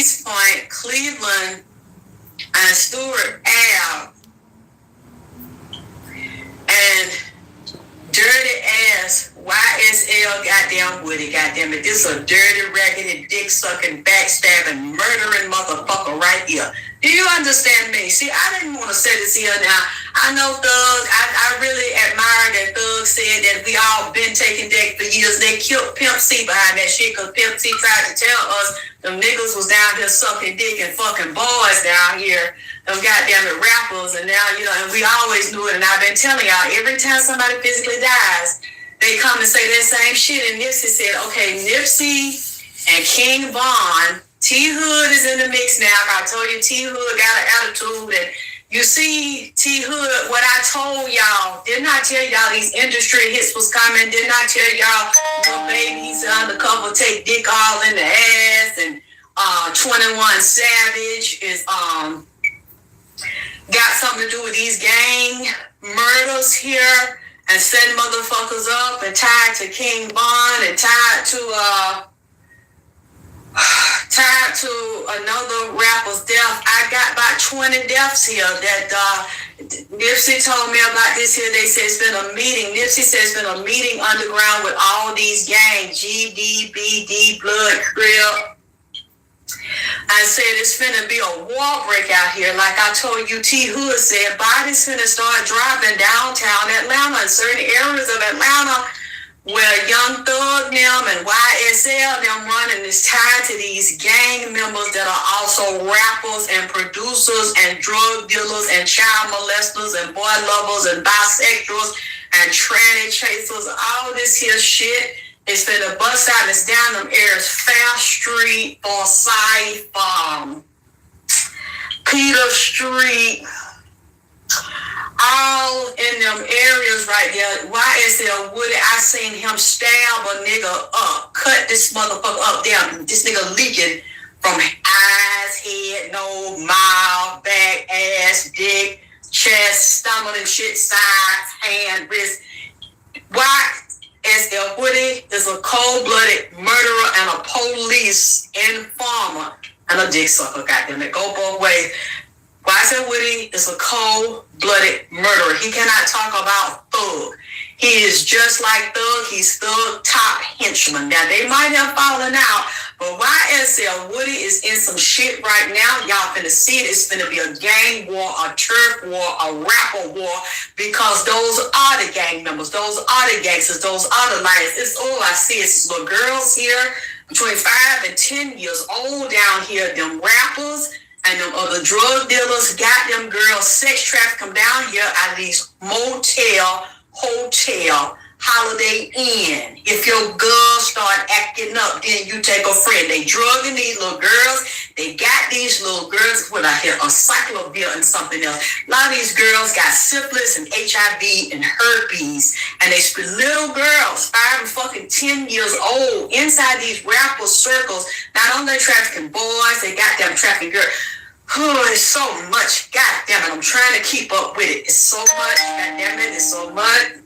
East Point, Cleveland, and Stewart Ave, and dirty ass YSL goddamn Woody, goddamn it. This is a dirty, raggedy, dick sucking, backstabbing, murdering motherfucker right here. Do you understand me? See, I didn't want to say this here now. I know Thug, I really admire that Thug said that we all been taking dick for years. They killed Pimp C behind that shit because Pimp C tried to tell us them niggas was down here sucking dick and fucking boys down here. Them goddamn it rappers. And now, you know, and we always knew it. And I've been telling y'all, every time somebody physically dies, they come and say that same shit. And Nipsey said, okay, Nipsey and King Von, T-Hood is in the mix now. I told you T-Hood got an attitude. And you see, T-Hood, what I told y'all, didn't I tell y'all these industry hits was coming? Didn't I tell y'all, little babies undercover take dick all in the ass? And 21 Savage is got something to do with these gang murders here and setting motherfuckers up and tied to King Von and tied to another rapper's death. I got about 20 deaths here that Nipsey told me about this here. They said it's been a meeting. Nipsey said it's been a meeting underground with all these gangs, GD, BD, Blood, Crip. I said it's finna be a war break out here. Like I told you, T. Hood said, bodies finna start dropping downtown Atlanta and certain areas of Atlanta where Young Thug them and YSL them running is tied to these gang members that are also rappers and producers and drug dealers and child molesters and boy lovers and bisexuals and tranny chasers. All this here shit is finna bust out. It's down them areas, Fast Street, Forsyth, Peter Street, all in them areas right there. YSL Woody, I seen him stab a nigga up, cut this motherfucker up there. This nigga leaking from eyes, head, nose, mouth, back, ass, dick, chest, stomach and shit, sides, hand, wrist. YSL Woody is a cold-blooded murderer and a police informer and a dick sucker, goddamn it. Go both ways. YSL Woody is a cold-blooded murderer. He cannot talk about Thug. He is just like Thug. He's Thug top henchman. Now, they might have fallen out, but YSL Woody is in some shit right now. Y'all finna see it. It's finna be a gang war, a turf war, a rapper war, because those are the gang members. Those are the gangsters. Those are the liars. It's all I see is these little girls here between 5 and 10 years old down here, them rappers, and them other drug dealers got them girls sex traffic them down here at these motel, hotel, Holiday Inn. If your girls start acting up, then you take a friend. They drugging these little girls. They got these little girls with a cyclovir and something else. A lot of these girls got syphilis and HIV and herpes. And they little girls, 5 and fucking 10 years old, inside these rapper circles. Not only trafficking boys, they got them trafficking girls. Oh, it's so much. God damn it. I'm trying to keep up with it. It's so much. God damn it. It's so much.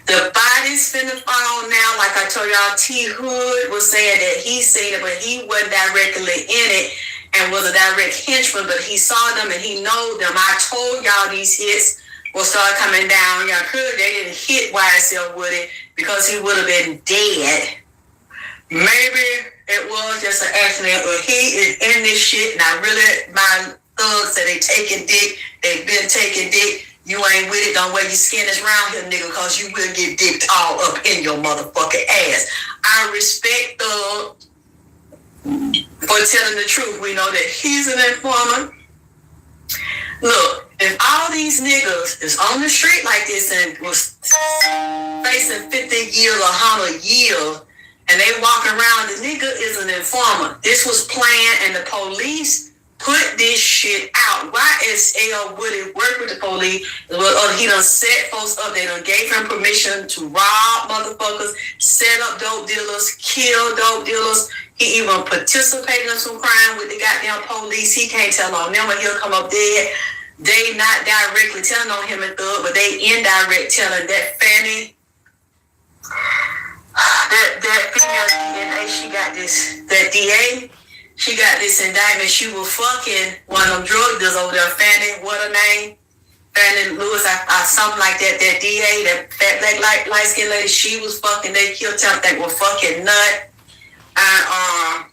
The body's finna fall now. Like I told y'all, T. Hood was saying that he seen it, but he wasn't directly in it and was a direct henchman, but he saw them and he know them. I told y'all these hits will start coming down. Y'all could. They didn't hit YSL Woody because he would have been dead. Maybe it was just an accident, but he is in this shit, and I really, my thugs said they taking dick. They've been taking dick. You ain't with it, don't wear your skin is round here, nigga, because you will get dicked all up in your motherfucking ass. I respect Thug for telling the truth. We know that he's an informant. Look, if all these niggas is on the street like this and was facing 50 years or 100 years, and they walking around, the nigga is an informant. This was planned, and the police put this shit out. YSL Woody worked with the police. He done set folks up. They done gave him permission to rob motherfuckers, set up dope dealers, kill dope dealers. He even participated in some crime with the goddamn police. He can't tell on them, but he'll come up dead. They not directly telling on him and Thug, but they indirect telling that Fanny, that female DNA, she got this, that DA, she got this indictment. She was fucking one of them drug dealers over there, Fannie, what her name? Fannie Lewis, something like that. That DA, that fat black light skinned lady, she was fucking. They killed her. They were fucking nut. And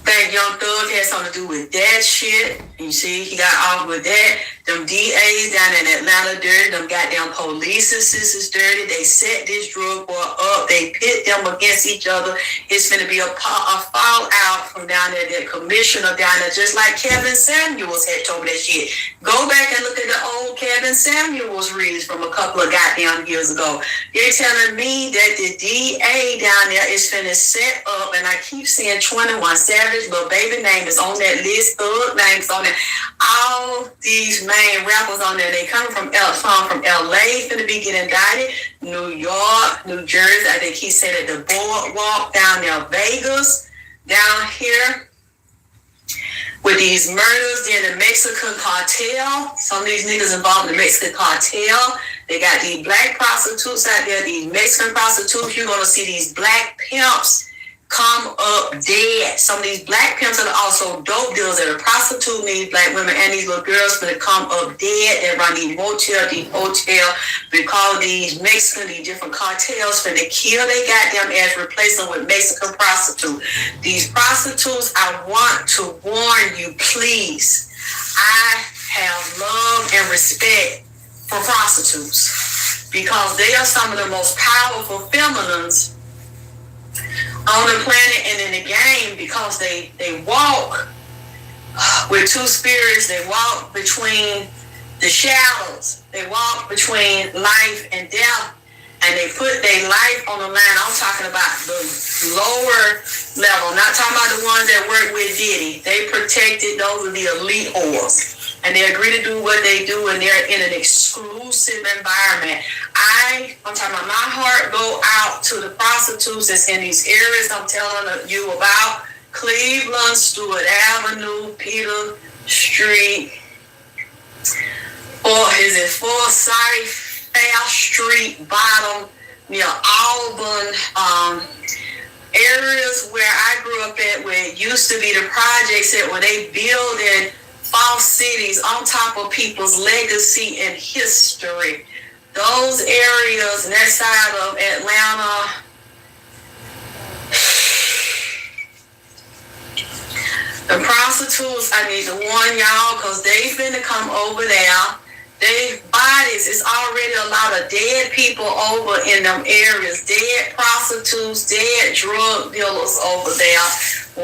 think Young Thug had something to do with that shit. You see, he got off with that. Them DAs down in Atlanta dirty. Them goddamn police is dirty. They set this drug war up. They pit them against each other. It's going to be a fallout from down there. That commissioner down there, just like Kevin Samuels had told me that shit. Go back and look at the old Kevin Samuels reads from a couple of goddamn years ago. They're telling me that the DA down there is finna set up, and I keep seeing 21 Savage, little baby name is on that list, Thug names on there. All these main rappers on there, they come from LA, finna be getting indicted. New York, New Jersey, I think he said at the boardwalk down there, Vegas, down here. With these murders, then the Mexican cartel, some of these niggas involved in the Mexican cartel. They got these black prostitutes out there, these Mexican prostitutes. You're gonna see these black pimps come up dead. Some of these black pimps are also dope dealers that are prostituting these black women and these little girls gonna come up dead. They run these hotel, because these Mexican, these different cartels finna kill they goddamn ass, replace them with Mexican prostitutes. These prostitutes, I want to warn you, please. I have love and respect for prostitutes because they are some of the most powerful feminines on the planet and in the game, because they walk with two spirits. They walk between the shadows. They walk between life and death, and they put their life on the line. I'm talking about the lower level, not talking about the ones that work with Diddy. They protected, those are the elite whores. And they agree to do what they do, and they're in an exclusive environment. I'm talking about, my heart go out to the prostitutes that's in these areas I'm telling you about. Cleveland, Stewart Avenue, Peter Street, or is it Forsyth, Fair Street, bottom, near Auburn, areas where I grew up at, where it used to be the projects at, where they building false cities on top of people's legacy and history. Those areas, and that side of Atlanta, the prostitutes, I need to warn y'all, because they finna come over there. Their bodies, it's already a lot of dead people over in them areas. Dead prostitutes, dead drug dealers over there.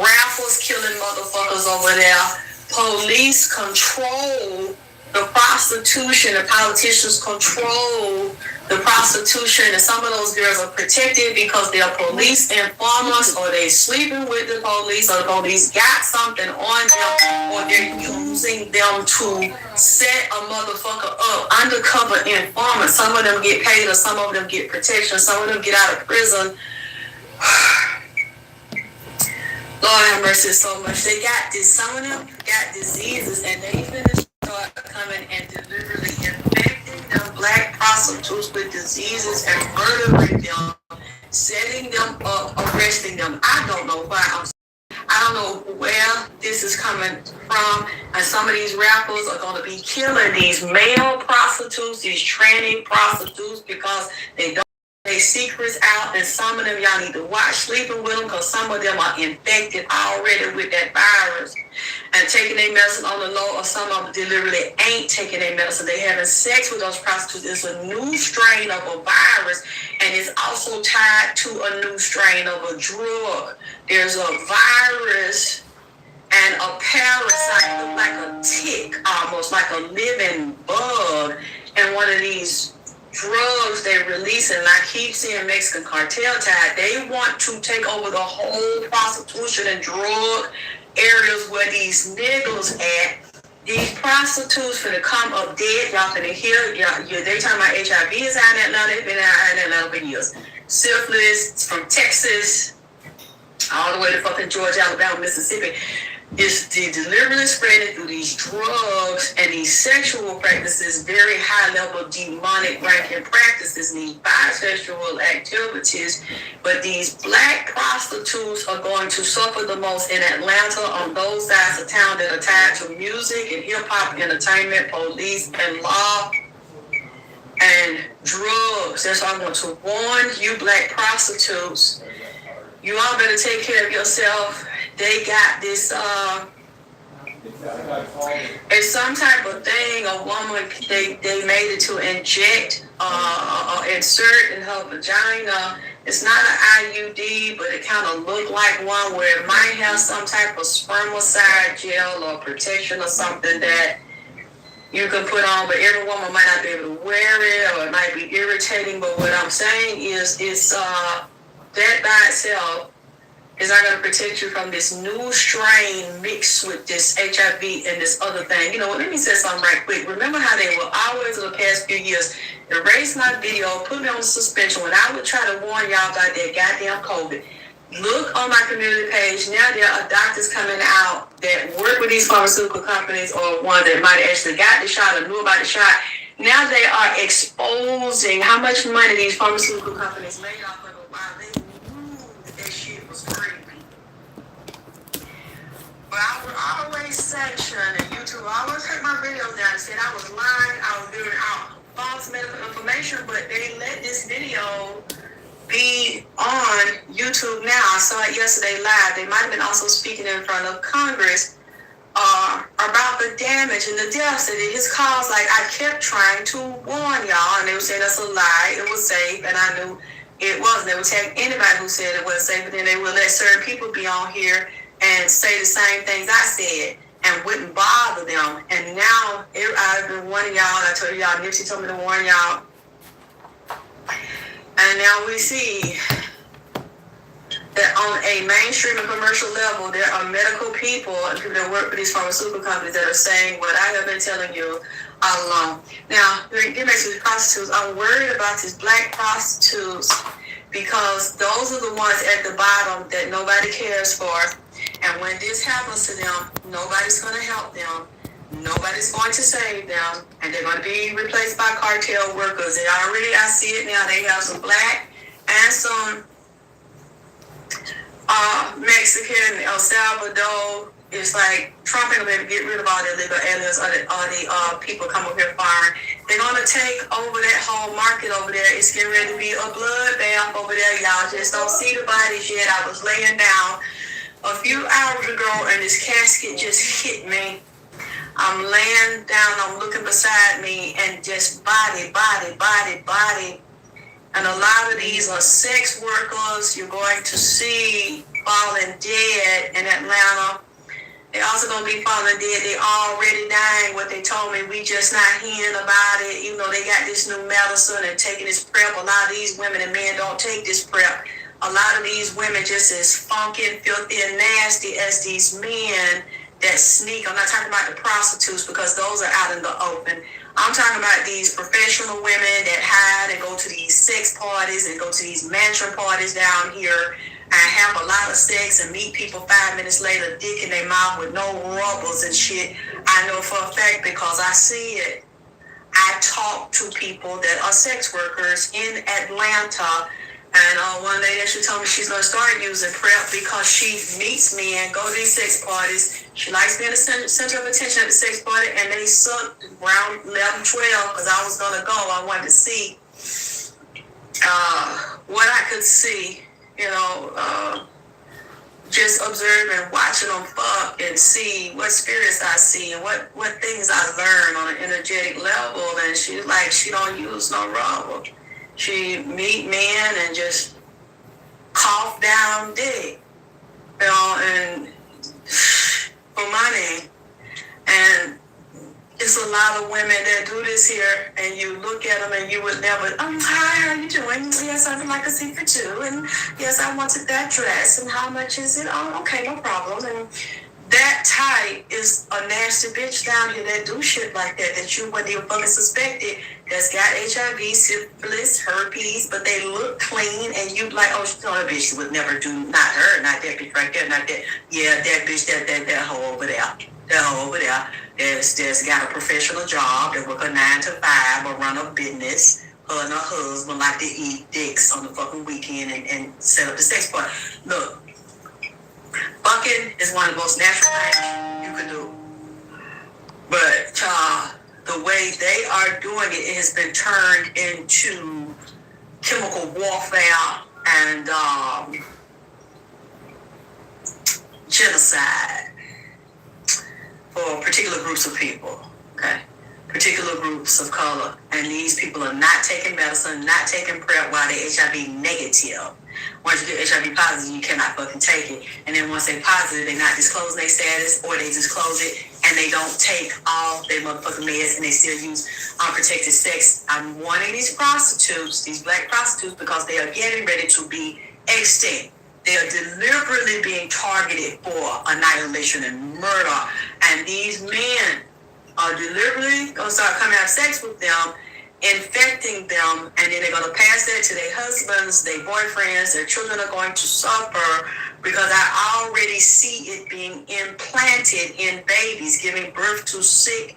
Rappers killing motherfuckers over there. Police control the prostitution. The politicians control the prostitution, and some of those girls are protected because they're police informers, or they sleeping with the police, or the police got something on them, or they're using them to set a motherfucker up. Undercover informants. Some of them get paid, or some of them get protection. Some of them get out of prison. Lord have mercy so much. They got this. Some of them got diseases, and they finna start coming and deliberately infecting them black prostitutes with diseases and murdering them, setting them up, arresting them. I don't know why. I don't know where this is coming from. And some of these rappers are going to be killing these male prostitutes, these tranny prostitutes, because they don't. Their secrets out, and some of them y'all need to watch sleeping with them, because some of them are infected already with that virus and taking their medicine on the low, or some of them deliberately ain't taking their medicine. They having sex with those prostitutes. It's a new strain of a virus, and it's also tied to a new strain of a drug. There's a virus and a parasite, like a tick, almost like a living bug, and one of these drugs they release, and I keep seeing Mexican cartel tied. They want to take over the whole prostitution and drug areas where these niggas at. These prostitutes finna come up dead. Y'all finna hear, they talking about HIV is out in Atlanta. They've been out in Atlanta for years. Syphilis from Texas all the way to fucking Georgia, Alabama, Mississippi. It's the deliberately spreading through these drugs and these sexual practices, very high level demonic ranking practices, these bisexual activities. But these black prostitutes are going to suffer the most in Atlanta on those sides of town that are tied to music and hip hop, entertainment, police, and law and drugs. That's why I want to warn you black prostitutes. You all better take care of yourself. They got this, it's some type of thing, a woman, they made it to inject, or insert in her vagina. It's not an IUD, but it kind of looked like one where it might have some type of spermicide gel or protection or something that you can put on, but every woman might not be able to wear it, or it might be irritating. But what I'm saying is, it's, that by itself is not going to protect you from this new strain mixed with this HIV and this other thing. You know what? Let me say something right quick. Remember how they were always in the past few years erase my video, put me on suspension when I would try to warn y'all about that goddamn COVID. Look on my community page. Now there are doctors coming out that work with these pharmaceutical companies, or one that might have actually got the shot or knew about the shot. Now they are exposing how much money these pharmaceutical companies made off of it while they knew that shit was creepy. But I would always sanction, and YouTube always take my videos down and said I was lying, I was giving out false medical information, but they let this video be on YouTube now. I saw it yesterday live. They might have been also speaking in front of Congress about the damage and the deaths. And his calls, like, I kept trying to warn y'all, and they would say that's a lie, it was safe, and I knew it wasn't. They would take anybody who said it wasn't safe, but then they would let certain people be on here and say the same things I said and wouldn't bother them. And now I've been warning y'all, and I told y'all, Nipsey told me to warn y'all. And now we see that on a mainstream and commercial level, there are medical people and people that work for these pharmaceutical companies that are saying what I have been telling you all along. Now, get back to the prostitutes. I'm worried about these black prostitutes because those are the ones at the bottom that nobody cares for. And when this happens to them, nobody's going to help them. Nobody's going to save them, and they're going to be replaced by cartel workers. And already, I see it now. They have some black and some Mexican, El Salvador. It's like Trump ain't going to get rid of all the illegal aliens or the people come up here foreign. They're going to take over that whole market over there. It's getting ready to be a bloodbath over there. Y'all just don't see the bodies yet. I was laying down a few hours ago, and this casket just hit me. I'm laying down, I'm looking beside me, and just body. And a lot of these are sex workers you're going to see falling dead in Atlanta. They're also going to be falling dead. They're already dying. What they told me, we just not hearing about it. You know, they got this new medicine and taking this prep. A lot of these women and men don't take this prep. A lot of these women just as funky and filthy and nasty as these men that sneak. I'm not talking about the prostitutes because those are out in the open. I'm talking about these professional women that hide and go to these sex parties and go to these mansion parties down here and have a lot of sex and meet people 5 minutes later, dick in their mouth with no rubbers and shit. I know for a fact because I see it. I talk to people that are sex workers in Atlanta. And one lady actually told me she's going to start using PrEP because she meets me and go to these sex parties. She likes being the center of attention at the sex party, and they sucked around 11, 12 because I was going to go. I wanted to see what I could see, you know, just observing, watching them fuck and see what spirits I see and what things I learn on an energetic level. And she's like, she don't use no rubber. She meet men and just cough down dick, you know, and for money. And it's a lot of women that do this here, and you look at them and you would never, hi, how you doing? Yes, I'd like a seat for two, and yes, I wanted that dress, and how much is it? Oh, okay, no problem. And That type is a nasty bitch down here that do shit like that you wouldn't even fucking suspect it, that's got HIV, syphilis, herpes, but they look clean, and you like, oh, that bitch would never do, not her, not that bitch right there, not that, yeah, that bitch, that hoe over there, that hoe over there, that's got a professional job, that work a 9 to 5 or run a business. Her and her husband like to eat dicks on the fucking weekend and set up the sex part. Look, fucking is one of the most natural things you can do. But the way they are doing it, it has been turned into chemical warfare and genocide for particular groups of people, okay? Particular groups of color. And these people are not taking medicine, not taking PrEP while they're HIV negative. Once you get HIV positive, you cannot fucking take it. And then once they're positive, they're not disclosing their status, or they disclose it and they don't take all their motherfucking meds and they still use unprotected sex. I'm warning these prostitutes, these black prostitutes, because they are getting ready to be extinct. They are deliberately being targeted for annihilation and murder. And these men are deliberately going to start coming out of sex with them, infecting them, and then they're going to pass that to their husbands, their boyfriends, their children are going to suffer, because I already see it being implanted in babies, giving birth to sick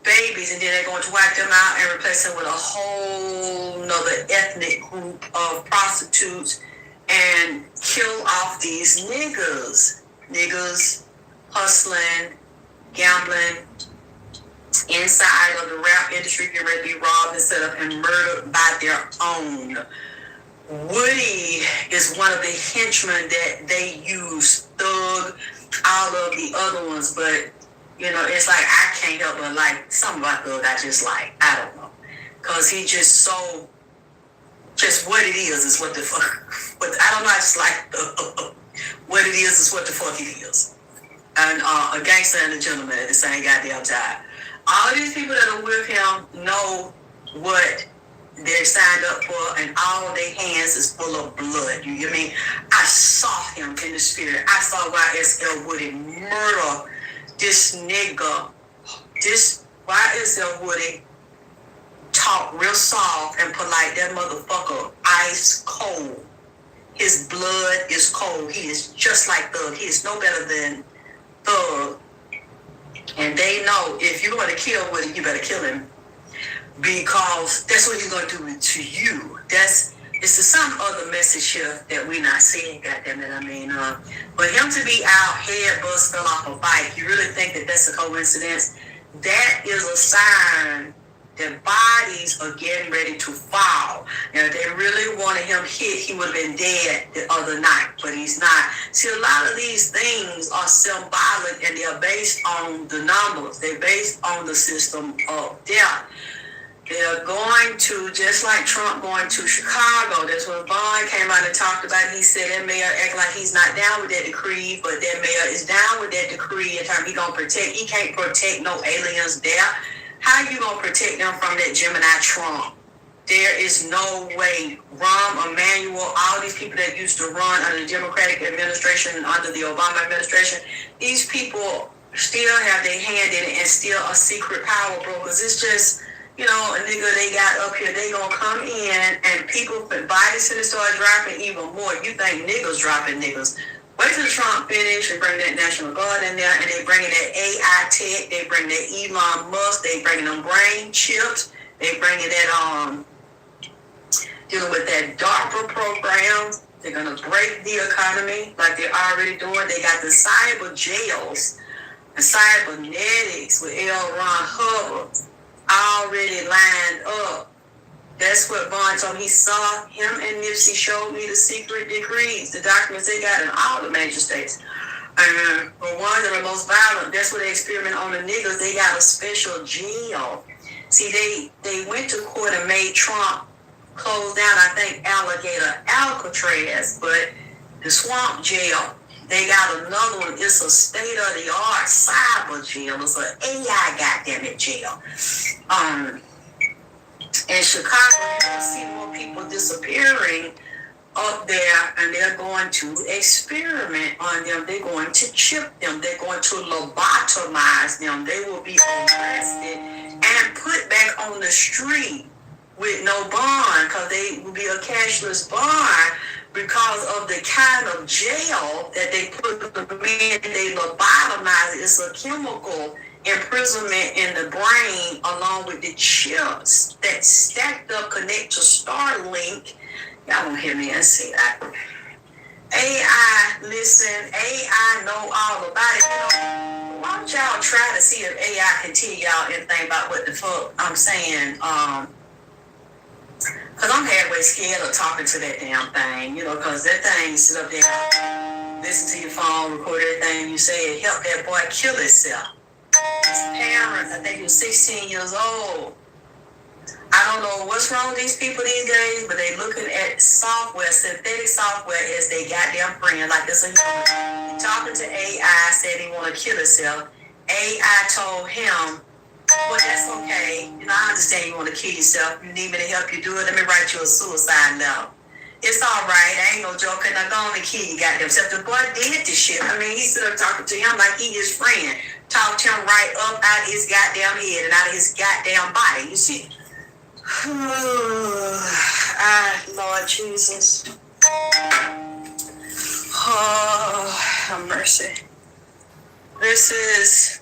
babies, and then they're going to wipe them out and replace them with a whole nother ethnic group of prostitutes and kill off these niggas hustling, gambling, inside of the rap industry, getting ready to be robbed and set up and murdered by their own. Woody is one of the henchmen that they use, Thug, all of the other ones, but, you know, it's like, I can't help but like, something about Thug I just like, I don't know, because he just so, just what it is what the fuck, but I don't know, I just like, what it is what the fuck it is. And a gangster and a gentleman at the same goddamn time. All of these people that are with him know what they're signed up for, and all of their hands is full of blood. You get me? I saw him in the spirit. I saw YSL Woody murder this nigga. This YSL Woody talk real soft and polite. That motherfucker ice cold. His blood is cold. He is just like Thug. He is no better than Thug. And they know if you're going to kill Woody, you better kill him, because that's what he's going to do to you. It's some other message here that we're not seeing, goddammit. I mean, for him to be out, head bust, fell off a bike, you really think that that's a coincidence? That is a sign that bodies are getting ready to fall. Now, if they really wanted him hit, he would have been dead the other night, but he's not. See, a lot of these things are symbolic, and they're based on the numbers. They're based on the system of death. They're going to, just like Trump going to Chicago. That's when Vaughn came out and talked about it. He said that mayor act like he's not down with that decree, but that mayor is down with that decree in terms he can't protect no aliens there. How you gonna protect them from that Gemini Trump? There is no way. Rahm Emanuel, all these people that used to run under the Democratic administration and under the Obama administration, these people still have their hand in it and still are secret power brokers. It's just, you know, a nigga they got up here, they gonna come in and people, bodies gonna start dropping even more. You think niggas dropping niggas. Wait till Trump finish and bring that National Guard in there, and they bringing that AI tech, they bring that Elon Musk, they bringing them brain chips, they bringing that, dealing with that DARPA program. They're going to break the economy like they're already doing. They got the cyber jails and cybernetics with L. Ron Hubbard already lined up. That's what Vaughn told me. He saw him and Nipsey showed me the secret decrees, the documents they got in all the major states. And the ones that are most violent, that's where they experiment on the niggas. They got a special jail. See, they went to court and made Trump close down, I think, Alligator Alcatraz, but the swamp jail, they got another one. It's a state-of-the-art cyber jail. It's an AI goddamn jail. In Chicago, you see more people disappearing up there, and they're going to experiment on them. They're going to chip them. They're going to lobotomize them. They will be arrested and put back on the street with no bond, because they will be a cashless bond because of the kind of jail that they put them in. They lobotomize it. It's a chemical imprisonment in the brain, along with the chips that stacked up connect to Starlink. Y'all don't hear me and see that. AI, listen, AI know all about it. Why don't y'all try to see if AI can tell y'all anything about what the fuck I'm saying? Because I'm halfway scared of talking to that damn thing, because that thing sit up there, listen to your phone, record everything you say, and help that boy kill himself. His parents, I think he was 16 years old. I don't know what's wrong with these people these days, but they looking at software, synthetic software, as they goddamn friend. Like this, talking to AI, said he want to kill himself. AI told him, well, that's okay. I understand you want to kill yourself. You need me to help you do it. Let me write you a suicide letter. It's all right. I ain't no joking. I'm going to kill you goddamn self. The boy did this shit. He stood up talking to him like he his friend. Talked him right up out of his goddamn head and out of his goddamn body. You see? Lord Jesus. Oh, have mercy. This is,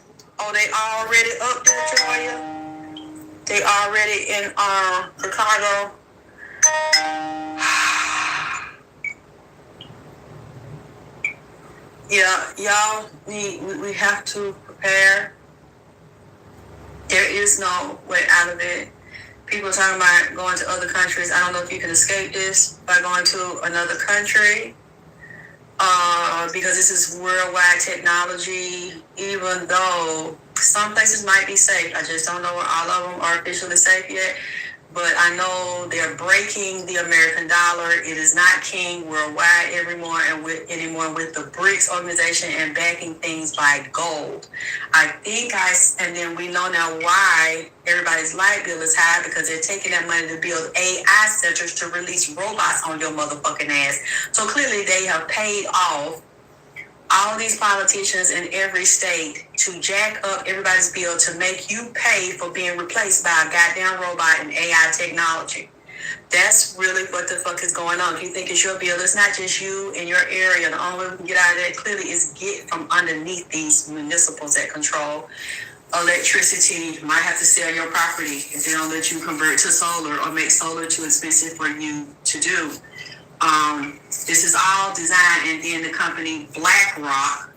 they already up there, Georgia. They already in Chicago. Yeah, y'all we have to prepare. There is no way out of it. People talking about going to other countries. I don't know if you can escape this by going to another country, because this is worldwide technology, even though some places might be safe. I just don't know where all of them are officially safe yet. But I know they're breaking the American dollar. It is not king worldwide anymore, and with the BRICS organization and backing things by gold. And then we know now why everybody's light bill is high, because they're taking that money to build AI centers to release robots on your motherfucking ass. So clearly they have paid off all these politicians in every state to jack up everybody's bill to make you pay for being replaced by a goddamn robot and AI technology. That's really what the fuck is going on. If you think it's your bill, it's not just you in your area. The only way we can get out of that clearly is get from underneath these municipals that control electricity. You might have to sell your property if they don't let you convert to solar or make solar too expensive for you to do. This is all designed, and then the company BlackRock,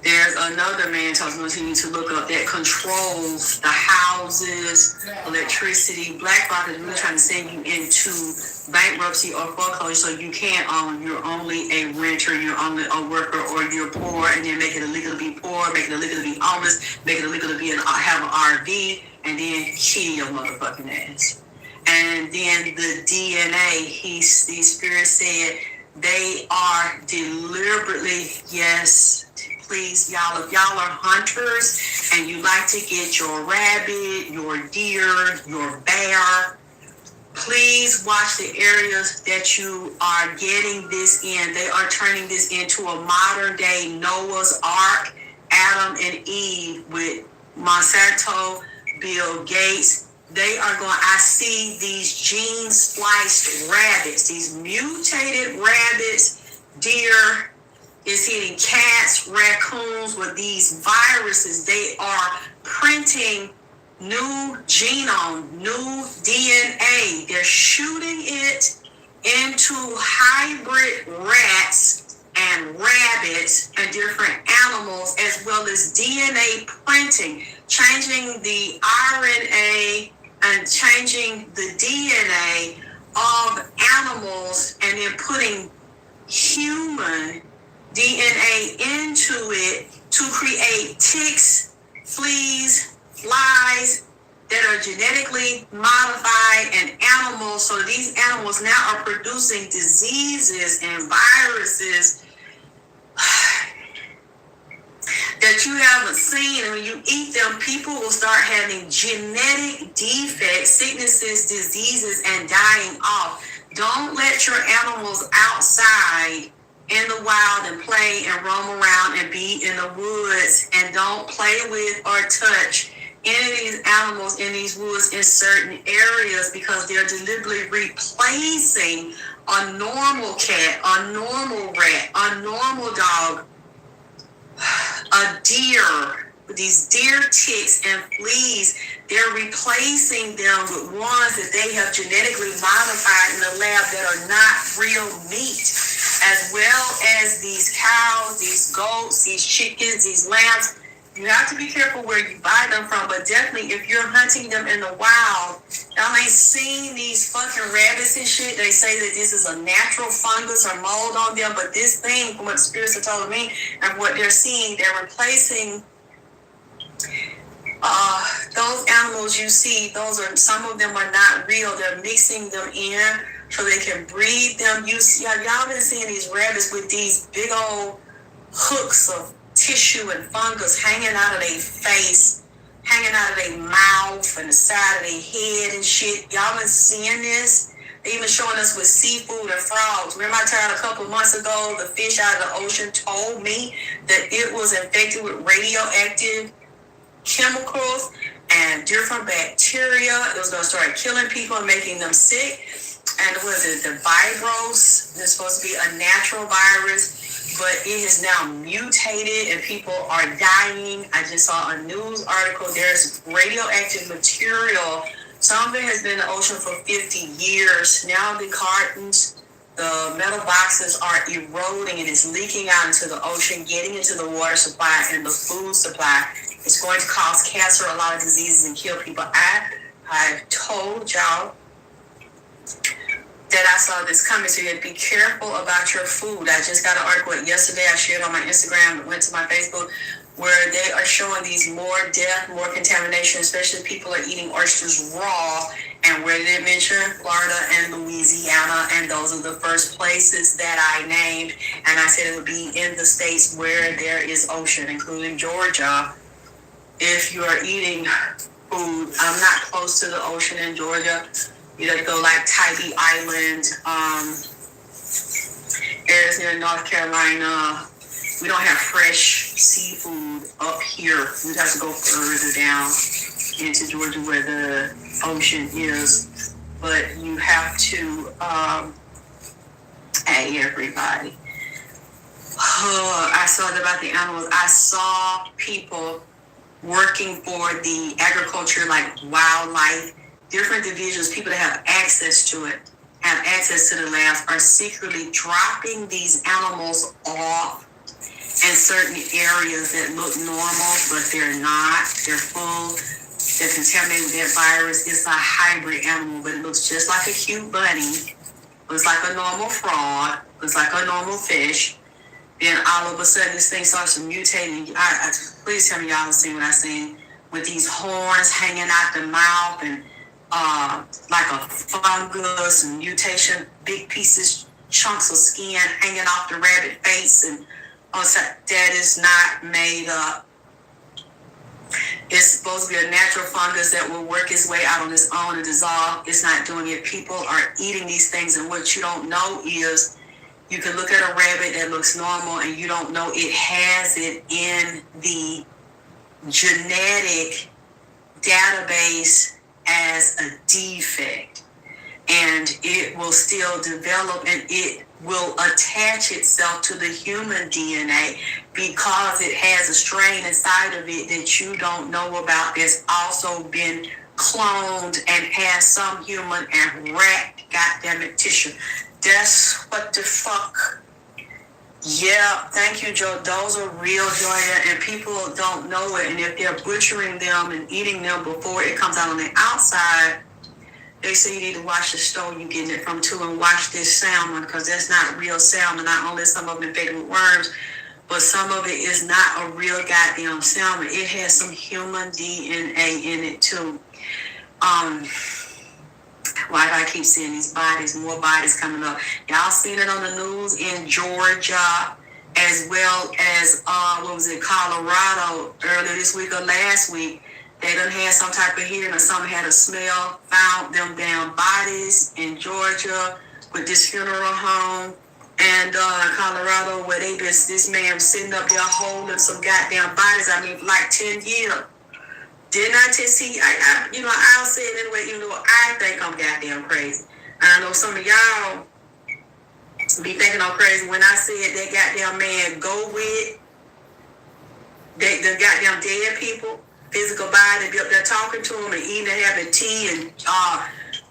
there's another man talking about you need to look up that controls the houses, electricity. BlackRock is really trying to send you into bankruptcy or foreclosure, so you can't own. You're only a renter, you're only a worker, or you're poor, and then make it illegal to be poor, make it illegal to be homeless, make it illegal to have an RV, and then kill your motherfucking ass. And then the DNA, these spirits said they are deliberately, yes, please, y'all, if y'all are hunters and you like to get your rabbit, your deer, your bear, please watch the areas that you are getting this in. They are turning this into a modern day Noah's Ark, Adam and Eve with Monsanto, Bill Gates. I see these gene spliced rabbits, these mutated rabbits, deer, is hitting cats, raccoons with these viruses. They are printing new genome, new DNA. They're shooting it into hybrid rats and rabbits and different animals, as well as DNA printing, changing the RNA and changing the DNA of animals, and then putting human DNA into it to create ticks, fleas, flies that are genetically modified and animals. So these animals now are producing diseases and viruses that you haven't seen. And when you eat them, people will start having genetic defects, sicknesses, diseases, and dying off. Don't let your animals outside in the wild and play and roam around and be in the woods, and don't play with or touch any of these animals in these woods in certain areas, because they're deliberately replacing a normal cat, a normal rat, a normal dog, a deer. These deer ticks and fleas, they're replacing them with ones that they have genetically modified in the lab that are not real meat, as well as these cows, these goats, these chickens, these lambs. You have to be careful where you buy them from, but definitely if you're hunting them in the wild, y'all ain't seen these fucking rabbits and shit. They say that this is a natural fungus or mold on them, but this thing, from what the spirits have told me and what they're seeing, they're replacing those animals you see. Those are, some of them are not real. They're mixing them in so they can breed them. Y'all been seeing these rabbits with these big old hooks of tissue and fungus hanging out of their face, hanging out of their mouth and the side of their head and shit. Y'all been seeing this? They even showing us with seafood and frogs. Remember I told a couple of months ago, the fish out of the ocean told me that it was infected with radioactive chemicals and different bacteria. It was going to start killing people and making them sick. And was it the virus? It's supposed to be a natural virus, but it has now mutated and people are dying. I just saw a news article. There's radioactive material. Some of it has been in the ocean for 50 years. Now the cartons, the metal boxes are eroding and it's leaking out into the ocean, getting into the water supply and the food supply. It's going to cause cancer, a lot of diseases, and kill people. I told y'all that I saw this coming, so you have to be careful about your food. I just got an article yesterday. I shared on my Instagram, went to my Facebook, where they are showing these more death, more contamination, especially people are eating oysters raw. And where they mention Florida and Louisiana, and those are the first places that I named. And I said it would be in the states where there is ocean, including Georgia. If you are eating food, I'm not close to the ocean in Georgia. You have to go like Tybee Island, areas near North Carolina. We don't have fresh seafood up here. We have to go further down into Georgia where the ocean is. But you have to, hey everybody. I saw about the animals. I saw people working for the agriculture, like wildlife, different divisions, people that have access to it, have access to the labs, are secretly dropping these animals off in certain areas that look normal, but they're not. They're full. They're contaminated with that virus. It's a hybrid animal, but it looks just like a cute bunny. Looks like a normal frog. Looks like a normal fish. Then all of a sudden, this thing starts mutating. Please tell me y'all have seen what I seen, with these horns hanging out the mouth and like a fungus and mutation, big pieces, chunks of skin hanging off the rabbit face, and that is not made up. It's supposed to be a natural fungus that will work its way out on its own and dissolve. It's not doing it. People are eating these things, and what you don't know is you can look at a rabbit that looks normal and you don't know it has it in the genetic database as a defect, and it will still develop and it will attach itself to the human DNA because it has a strain inside of it that you don't know about that's also been cloned and has some human and rat goddammit tissue. That's what the fuck. Yeah, thank you, Joe. Those are real, Joya, and people don't know it. And if they're butchering them and eating them before it comes out on the outside, they say you need to watch the store you're getting it from too, and watch this salmon, because that's not real salmon. Not only some of them infected with worms, but some of it is not a real goddamn salmon. It has some human DNA in it too. Why do I keep seeing these bodies, more bodies coming up? Y'all seen it on the news in Georgia, as well as, Colorado earlier this week or last week. They done had some type of hearing or something, had a smell, found them damn bodies in Georgia. with this funeral home and Colorado, where they this man was sitting up there holding some goddamn bodies. I mean, for like 10 years. Didn't I just see? I'll say it anyway. I think I'm goddamn crazy. And I know some of y'all be thinking I'm crazy when I said that goddamn man go with the goddamn dead people, physical body, be up there talking to them and eating and having tea and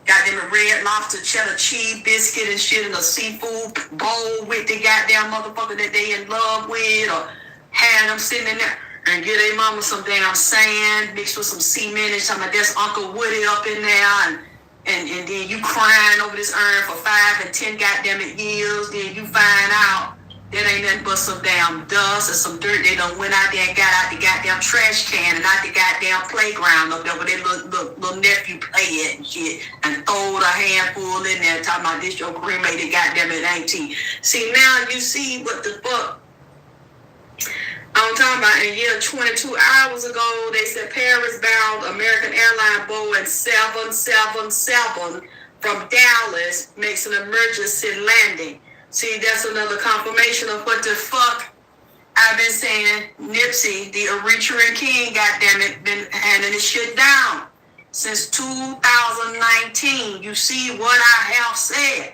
goddamn red lobster, cheddar cheese, biscuit and shit in a seafood bowl with the goddamn motherfucker that they in love with, or had them sitting in there and get their mama some damn sand mixed with some cement and something. That's Uncle Woody up in there, and then you crying over this urn for 5 and 10 goddamn years. Then you find out that ain't nothing but some damn dust or some dirt. They done went out there and got out the goddamn trash can and out the goddamn playground up there where their little nephew play at and shit, and throwed a handful in there talking about this your cremated goddamn it ain't tea. See, now you see what the fuck I'm talking about. In 22 hours ago, they said Paris-bound American airline Boeing 777 from Dallas makes an emergency landing. See, that's another confirmation of what the fuck I've been saying. Nipsey, the Eritrean king, goddammit, been handing this shit down since 2019. You see what I have said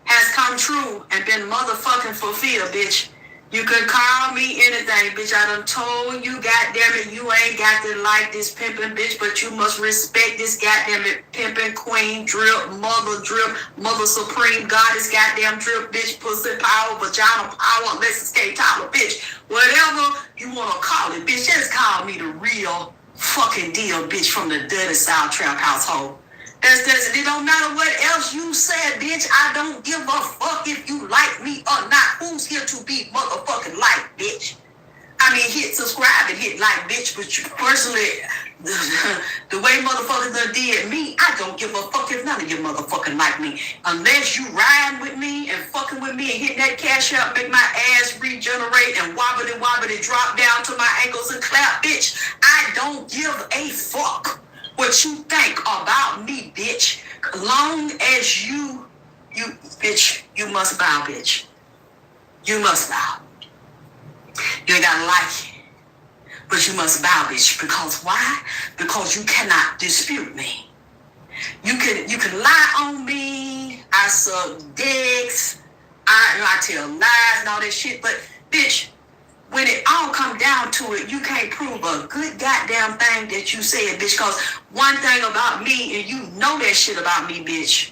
has come true and been motherfucking fulfilled, bitch. You can call me anything, bitch. I done told you, goddammit, you ain't got to like this pimpin' bitch, but you must respect this goddammit pimpin' queen, drip, mother supreme, goddess, goddamn drip, bitch, pussy power, vagina power, Alexis K. Tyler, bitch. Whatever you want to call it, bitch, just call me the real fucking deal, bitch, from the dirty South Trap household. It don't matter what else you said, bitch. I don't give a fuck if you like me or not. Who's here to be motherfucking like, bitch? I mean, hit subscribe and hit like, bitch. But you personally, the way motherfuckers done did me, I don't give a fuck if none of you motherfucking like me. Unless you riding with me and fucking with me and hitting that cash out, make my ass regenerate and wobbly drop down to my ankles and clap, bitch. I don't give a fuck what you think about me, bitch. Long as you bitch, you must bow, bitch. You must bow. You ain't gotta like it, but you must bow, bitch. Because why? Because you cannot dispute me. You can lie on me. I suck dicks. I tell lies and all that shit, but bitch, when it all come down to it, you can't prove a good goddamn thing that you said, bitch. Because one thing about me, and you know that shit about me, bitch.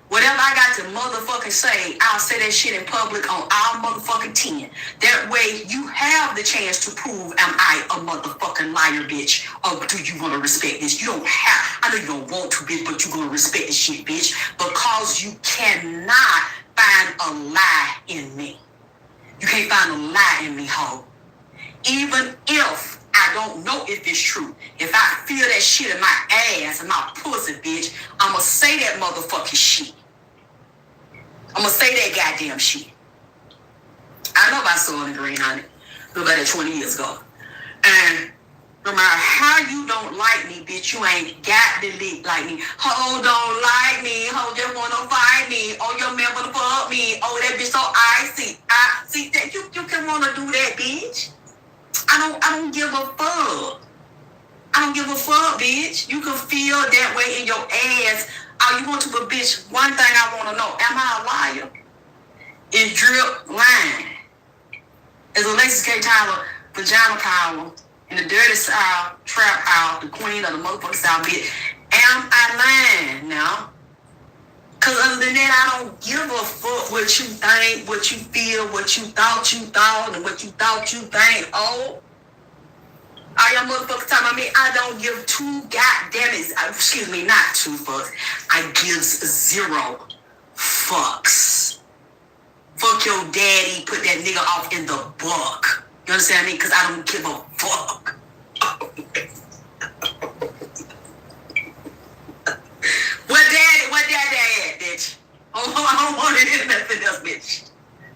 Whatever I got to motherfucking say, I'll say that shit in public on all motherfucking 10. That way, you have the chance to prove, am I a motherfucking liar, bitch? Or do you want to respect this? You don't have, I know you don't want to, bitch, but you're going to respect this shit, bitch. Because you cannot find a lie in me. You can't find a lie in me, ho. Even if I don't know if it's true, if I feel that shit in my ass and my pussy, bitch, I'ma say that motherfucking shit. I'ma say that goddamn shit. I know about Soul and Green, honey. About that 20 years ago. And no matter how you don't like me, bitch, you ain't got to like me. Ho don't like me. Ho just wanna fight me. Oh, your man wanna fuck me. Oh, that bitch so icy. I see that you can wanna do that, bitch. I don't give a fuck. I don't give a fuck, bitch. You can feel that way in your ass all you want to, but bitch, one thing I wanna know, am I a liar? Is drip lying? Is Alexis K. Tyler vagina power in the dirty South trap house, the queen of the motherfucking South, bitch? Am I lying now? Because other than that, I don't give a fuck what you think, what you feel, what you thought, and what you thought you think. Oh, all y'all motherfuckers talking about me, I don't give two goddamn it. Excuse me, not two fucks. I give 0 fucks. Fuck your daddy, put that nigga off in the book. You understand me? Because I don't give a fuck. What daddy at, bitch? I don't want to hear nothing else, bitch.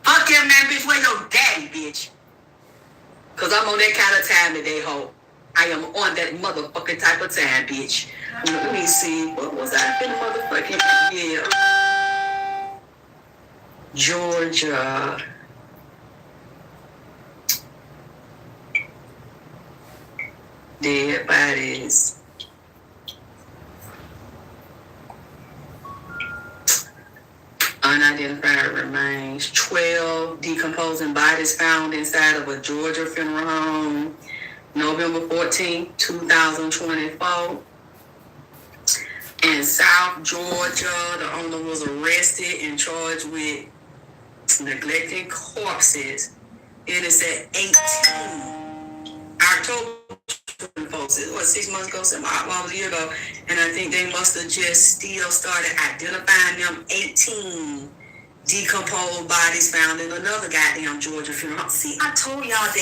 Fuck him, man, bitch. Where your daddy, bitch? Because I'm on that kind of time today, ho. I am on that motherfucking type of time, bitch. Let me see. What was I? Been motherfucking, yeah. Georgia. Dead bodies. Unidentified remains. 12 decomposing bodies found inside of a Georgia funeral home, November 14, 2024. In South Georgia, the owner was arrested and charged with neglecting corpses. It is at 18 October. It was 6 months ago, almost a year ago, and I think they must have just still started identifying them. 18 decomposed bodies found in another goddamn Georgia funeral. See, I told y'all they